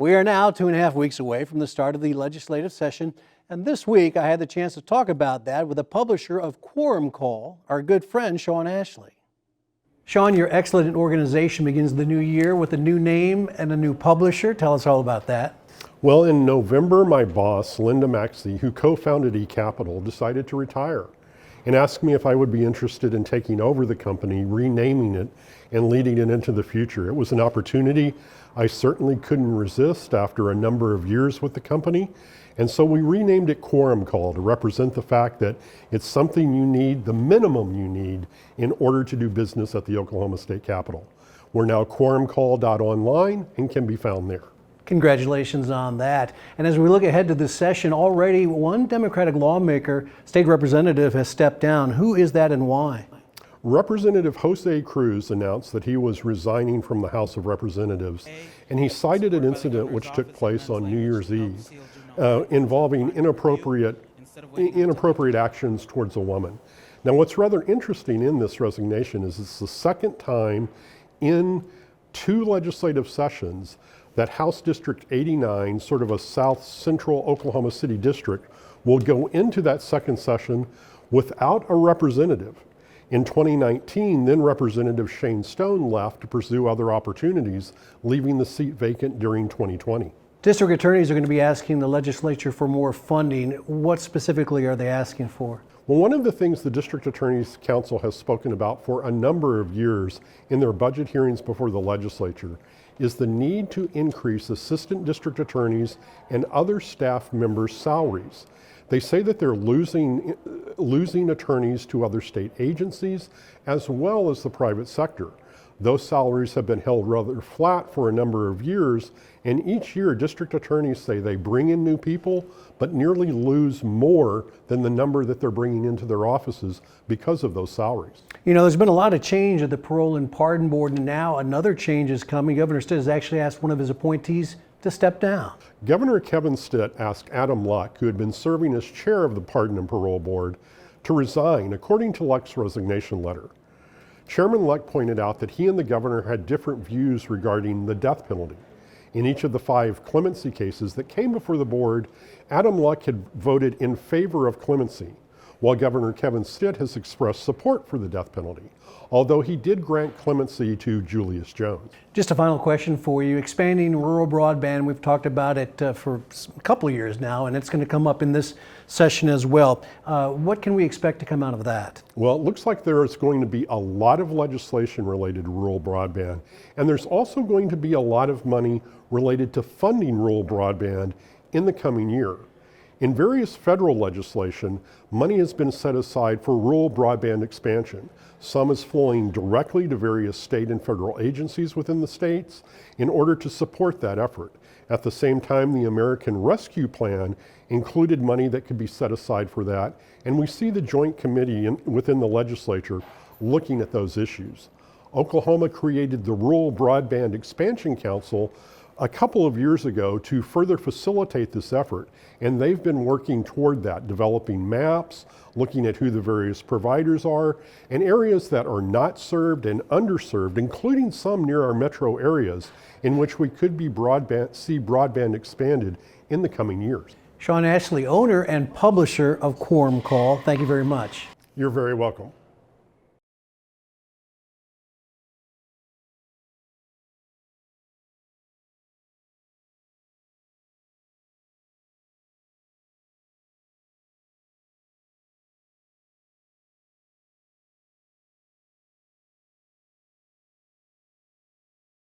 We are now 2.5 weeks away from the start of the legislative session, and this week I had the chance to talk about that with the publisher of Quorum Call, our good friend Shawn Ashley. Shawn, your excellent organization begins the new year with a new name and a new publisher. Tell us all about that. Well, in November, my boss, Linda Maxey, who co-founded eCapitol, decided to retire and asked me if I would be interested in taking over the company, renaming it, and leading it into the future. It was an opportunity I certainly couldn't resist after a number of years with the company. And so we renamed it Quorum Call to represent the fact that it's something you need, the minimum you need, in order to do business at the Oklahoma State Capitol. We're now quorumcall.online and can be found there. Congratulations on that. And as we look ahead to this session, already one Democratic lawmaker, state representative, has stepped down. Who is that and why? Representative Jose Cruz announced that he was resigning from the House of Representatives, and he cited an incident which took place on New Year's Eve involving inappropriate actions towards a woman. Now, what's rather interesting in this resignation is it's the second time in 2 legislative sessions that House District 89, sort of a south central Oklahoma City district, will go into that second session without a representative. In 2019, then Representative Shane Stone left to pursue other opportunities, leaving the seat vacant during 2020. District attorneys are going to be asking the legislature for more funding. What specifically are they asking for? Well, one of the things the District Attorney's Council has spoken about for a number of years in their budget hearings before the legislature is the need to increase assistant district attorneys and other staff members' salaries. They say that they're losing attorneys to other state agencies as well as the private sector. Those salaries have been held rather flat for a number of years, and each year district attorneys say they bring in new people but nearly lose more than the number that they're bringing into their offices because of those salaries. You know, there's been a lot of change at the Parole and Pardon Board, and now another change is coming. Governor Stitt has actually asked one of his appointees to step down. Governor Kevin Stitt asked Adam Luck, who had been serving as chair of the Pardon and Parole Board, to resign, according to Luck's resignation letter. Chairman Luck pointed out that he and the governor had different views regarding the death penalty. In each of the 5 clemency cases that came before the board, Adam Luck had voted in favor of clemency, while Governor Kevin Stitt has expressed support for the death penalty, although he did grant clemency to Julius Jones. Just a final question for you. Expanding rural broadband, we've talked about it for a couple of years now, and it's going to come up in this session as well. What can we expect to come out of that? Well, it looks like there is going to be a lot of legislation related to rural broadband, and there's also going to be a lot of money related to funding rural broadband in the coming year. In various federal legislation, money has been set aside for rural broadband expansion. Some is flowing directly to various state and federal agencies within the states in order to support that effort. At the same time, the American Rescue Plan included money that could be set aside for that, and we see the joint committee within the legislature looking at those issues. Oklahoma created the Rural Broadband Expansion Council a couple of years ago to further facilitate this effort, and they've been working toward that, developing maps, looking at who the various providers are, and areas that are not served and underserved, including some near our metro areas, in which we could be see broadband expanded in the coming years. Shawn Ashley, owner and publisher of Quorum Call, thank you very much. You're very welcome.